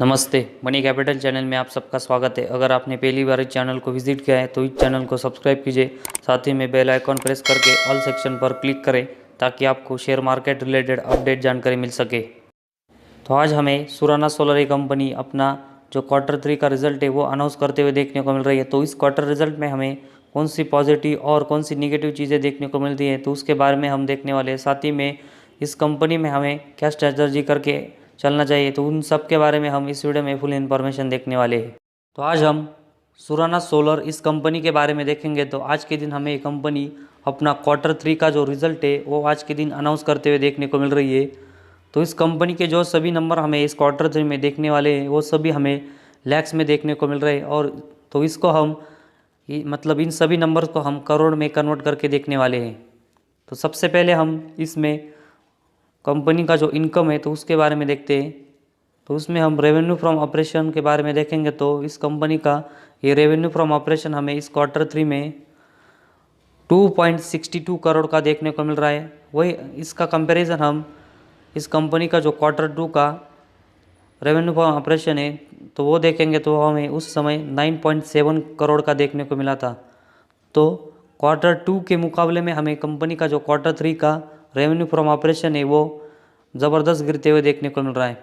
नमस्ते। Money capital channel में आप सबका स्वागत है। अगर आपने पहली बार इस चैनल को विजिट किया है तो इस चैनल को सब्सक्राइब कीजिए, साथ ही में बेल आइकॉन प्रेस करके ऑल सेक्शन पर क्लिक करें ताकि आपको शेयर मार्केट रिलेटेड अपडेट जानकारी मिल सके। तो आज हमें सुराना सोलर कंपनी अपना जो Q3 का रिजल्ट है वो अनाउंस करते हुए देखने को मिल रही है। तो इस क्वार्टर रिजल्ट में हमें कौन सी पॉजिटिव और कौन सी निगेटिव चीज़ें देखने को मिलती है तो उसके बारे में हम देखने वाले हैं। साथ ही में इस कंपनी में हमें क्या स्ट्रेटजी करके चलना चाहिए तो उन सब के बारे में हम इस वीडियो में फुल इन्फॉर्मेशन देखने वाले हैं। तो आज हम सुराना सोलर इस कंपनी के बारे में देखेंगे। तो आज के दिन हमें ये कंपनी अपना Q3 का जो रिज़ल्ट है वो आज के दिन अनाउंस करते हुए देखने को मिल रही है। तो इस कंपनी के जो सभी नंबर हमें इस Q3 में देखने वाले हैं वो सभी हमें लैक्स में देखने को मिल रहे हैं, और तो इसको हम मतलब इन सभी नंबर्स को हम करोड़ में कन्वर्ट करके देखने वाले हैं। तो सबसे पहले हम इसमें कंपनी का जो इनकम है तो उसके बारे में देखते हैं। तो उसमें हम रेवेन्यू फ्रॉम ऑपरेशन के बारे में देखेंगे। तो इस कंपनी का ये रेवेन्यू फ्रॉम ऑपरेशन हमें इस Q3 में 2.62 करोड़ का देखने को मिल रहा है। वही इसका कंपैरिजन हम इस कंपनी का जो Q2 का रेवेन्यू फ्रॉम ऑपरेशन है तो वो देखेंगे तो हमें उस समय 9.7 करोड़ का देखने को मिला था। तो Q2 के मुकाबले में हमें कंपनी का जो Q3 का रेवेन्यू फ्रॉम ऑपरेशन है वो ज़बरदस्त गिरते हुए देखने को मिल रहा है।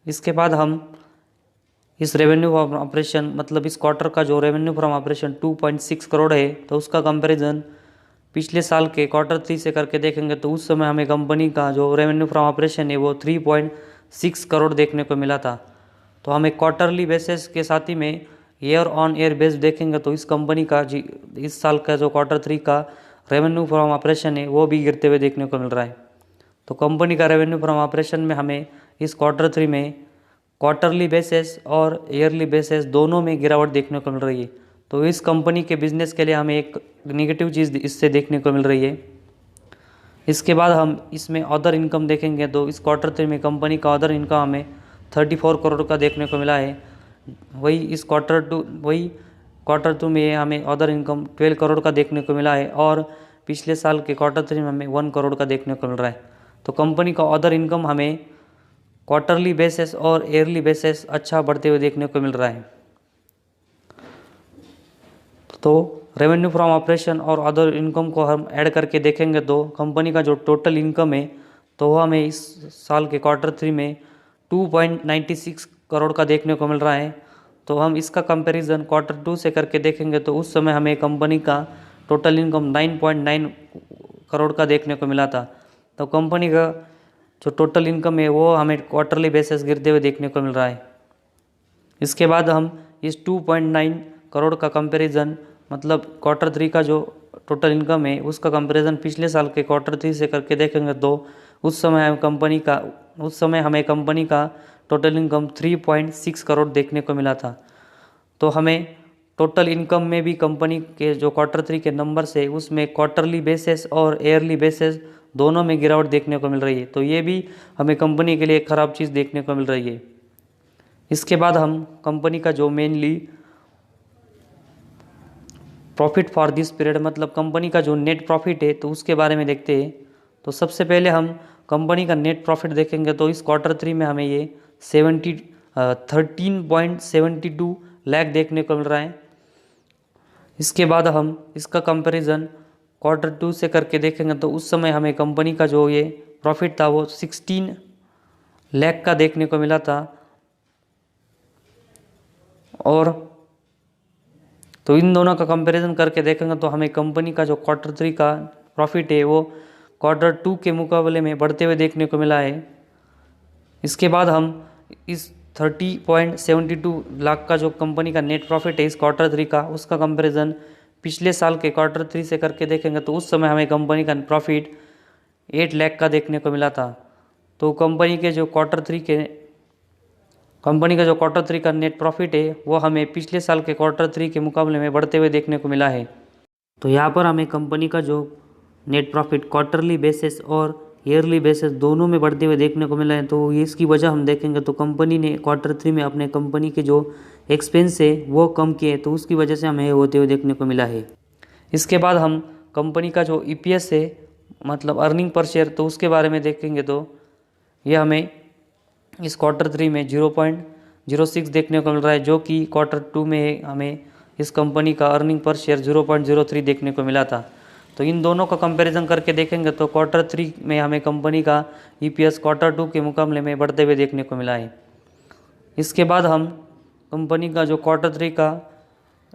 इसके बाद हम इस रेवेन्यू फ्रॉम ऑपरेशन मतलब इस क्वार्टर का जो रेवेन्यू फ्रॉम ऑपरेशन 2.6 करोड़ है तो उसका कंपैरिजन पिछले साल के Q3 से करके देखेंगे तो उस समय हमें कंपनी का जो रेवेन्यू फ्रॉम ऑपरेशन है वो 3.6 करोड़ देखने को मिला था। तो हमें क्वार्टरली बेसिस के साथ ही में ईयर ऑन ईयर बेस देखेंगे तो इस कंपनी का इस साल का जो Q3 का रेवेन्यू फ्रॉम ऑपरेशन है वो भी गिरते हुए देखने को मिल रहा है। तो कंपनी का रेवेन्यू फ्रॉम ऑपरेशन में हमें इस Q3 में क्वार्टरली बेसिस और ईयरली बेसिस दोनों में गिरावट देखने को मिल रही है। तो इस कंपनी के बिजनेस के लिए हमें एक नेगेटिव चीज़ इससे देखने को मिल रही है। इसके बाद हम इसमें अदर इनकम देखेंगे तो इस Q3 में कंपनी का अदर इनकम हमें 34 करोड़ का देखने को मिला है। वही इस Q2 में हमें अदर इनकम 12 करोड़ का देखने को मिला है, और पिछले साल के Q3 में हमें 1 करोड़ का देखने को मिल रहा है। तो कंपनी का अदर इनकम हमें क्वार्टरली बेसिस और ईयरली बेसिस अच्छा बढ़ते हुए देखने को मिल रहा है। तो रेवेन्यू फ्रॉम ऑपरेशन और अदर इनकम को हम ऐड करके देखेंगे तो कंपनी का जो टोटल इनकम है तो वो हमें इस साल के Q3 में 2.96 करोड़ का देखने को मिल रहा है। तो हम इसका कंपैरिजन Q2 से करके देखेंगे तो उस समय हमें कंपनी का टोटल इनकम 9.9 करोड़ का देखने को मिला था। तो कंपनी का जो टोटल इनकम है वो हमें क्वार्टरली बेसिस गिरते हुए देखने को मिल रहा है। इसके बाद हम इस 2.9 करोड़ का कंपैरिजन मतलब Q3 का जो टोटल इनकम है उसका कंपैरिजन पिछले साल के Q3 से करके देखेंगे तो उस समय हमें कंपनी का टोटल इनकम 3.6 करोड़ देखने को मिला था। तो हमें टोटल इनकम में भी कंपनी के जो Q3 के नंबर्स है उसमें क्वार्टरली बेसिस और ईयरली बेसिस दोनों में गिरावट देखने को मिल रही है। तो ये भी हमें कंपनी के लिए एक ख़राब चीज़ देखने को मिल रही है। इसके बाद हम कंपनी का जो mainly profit for this period मतलब कंपनी का जो नेट प्रॉफिट है तो उसके बारे में देखते हैं। तो सबसे पहले हम कंपनी का नेट प्रॉफिट देखेंगे तो इस Q3 में हमें ये 13.72 लाख देखने को मिल रहा है। इसके बाद हम इसका कंपैरिजन Q2 से करके देखेंगे तो उस समय हमें कंपनी का जो ये प्रॉफिट था वो 16 लाख का देखने को मिला था। और तो इन दोनों का कंपैरिजन करके देखेंगे तो हमें कंपनी का जो Q3 का प्रॉफिट है वो Q2 के मुकाबले में बढ़ते हुए देखने को मिला है। इसके बाद हम इस 30.72 लाख का जो कंपनी का नेट प्रॉफिट है इस Q3 का उसका कंपैरिजन पिछले साल के Q3 से करके देखेंगे तो उस समय हमें कंपनी का प्रॉफिट 8 लाख का देखने को मिला था। तो कंपनी का जो Q3 का नेट प्रॉफिट है वो हमें पिछले साल के Q3 के मुकाबले में बढ़ते हुए देखने को मिला है। तो यहाँ पर हमें कंपनी का जो नेट प्रॉफिट क्वार्टरली बेसिस और ईयरली बेसिस दोनों में बढ़ते हुए देखने को मिला है। तो ये इसकी वजह हम देखेंगे तो कंपनी ने Q3 में अपने कंपनी के जो एक्सपेंस है वो कम किए तो उसकी वजह से हमें होते हुए देखने को मिला है। इसके बाद हम कंपनी का जो EPS है मतलब अर्निंग पर शेयर तो उसके बारे में देखेंगे तो ये हमें इस Q3 में 0.06 देखने को मिल रहा है, जो कि Q2 में हमें इस कंपनी का अर्निंग पर शेयर 0.03 देखने को मिला था। तो इन दोनों का कंपैरिजन करके देखेंगे तो Q3 में हमें कंपनी का EPS Q2 के मुकाबले में बढ़ते हुए देखने को मिला है। इसके बाद हम कंपनी का जो Q3 का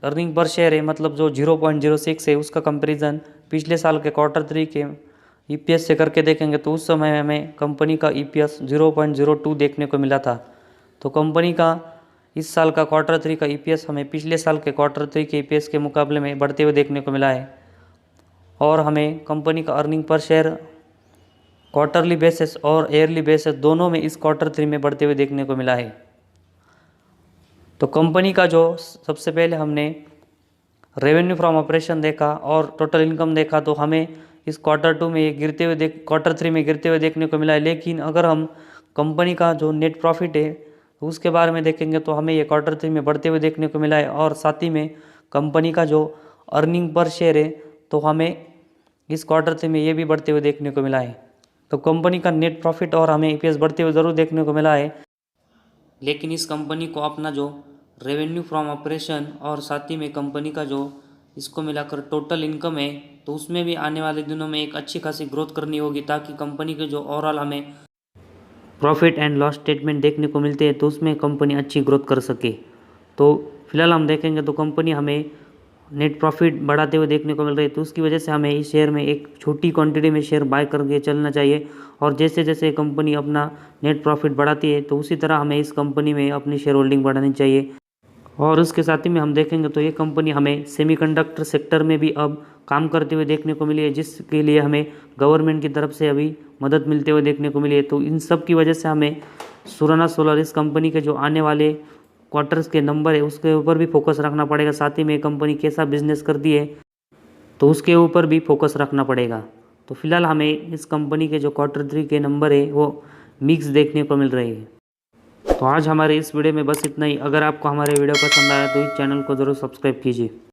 अर्निंग पर शेयर है, मतलब जो 0.06 है, उसका कंपैरिजन पिछले साल के Q3 के EPS से करके देखेंगे तो उस समय हमें कंपनी का EPS 0.02 देखने को मिला था। तो कंपनी का इस साल का Q3 का EPS हमें पिछले साल के Q3 के EPS के मुकाबले में बढ़ते हुए देखने को मिला है, और हमें कंपनी का earning per share quarterly basis और ईयरली बेसिस दोनों में इस Q3 में बढ़ते हुए देखने को मिला है। तो कंपनी का जो सबसे पहले हमने रेवेन्यू फ्रॉम ऑपरेशन देखा और टोटल इनकम देखा, तो हमें इस Q2 में गिरते हुए Q3 में गिरते हुए देखने को मिला है। लेकिन अगर हम कंपनी का जो नेट प्रॉफिट है उसके बारे में देखेंगे तो हमें ये Q3 में बढ़ते हुए देखने को मिला है, और साथ ही में कंपनी का जो अर्निंग पर शेयर है तो हमें इस Q3 में ये भी बढ़ते हुए देखने को मिला है। तो कंपनी का नेट प्रॉफिट और हमें EPS बढ़ते हुए ज़रूर देखने को मिला है, लेकिन इस कंपनी को अपना जो रेवेन्यू फ्रॉम ऑपरेशन और साथ ही में कंपनी का जो इसको मिलाकर टोटल इनकम है, तो उसमें भी आने वाले दिनों में एक अच्छी खासी ग्रोथ करनी होगी, ताकि कंपनी के जो ओवरऑल हमें प्रॉफिट एंड लॉस स्टेटमेंट देखने को मिलते हैं तो उसमें कंपनी अच्छी ग्रोथ कर सके। तो फिलहाल हम देखेंगे तो कंपनी हमें नेट प्रॉफिट बढ़ाते हुए देखने को मिल रही है, तो उसकी वजह से हमें इस शेयर में एक छोटी क्वांटिटी में शेयर बाय करके चलना चाहिए, और जैसे जैसे कंपनी अपना नेट प्रॉफिट बढ़ाती है तो उसी तरह हमें इस कंपनी में अपनी शेयर होल्डिंग बढ़ानी चाहिए। और उसके साथ ही में हम देखेंगे तो ये कंपनी हमें सेमीकंडक्टर सेक्टर में भी अब काम करते हुए देखने को मिली है, जिसके लिए हमें गवर्नमेंट की तरफ से अभी मदद मिलते हुए देखने को मिली है। तो इन सब की वजह से हमें सुराना सोलर इस कंपनी के जो आने वाले क्वार्टर्स के नंबर है उसके ऊपर भी फोकस रखना पड़ेगा, साथ ही में कंपनी कैसा बिजनेस करती है तो उसके ऊपर भी फोकस रखना पड़ेगा। तो फिलहाल हमें इस कंपनी के जो Q3 के नंबर है वो मिक्स देखने को मिल रहे हैं। तो आज हमारे इस वीडियो में बस इतना ही। अगर आपको हमारे वीडियो पसंद आया तो इस चैनल को ज़रूर सब्सक्राइब कीजिए।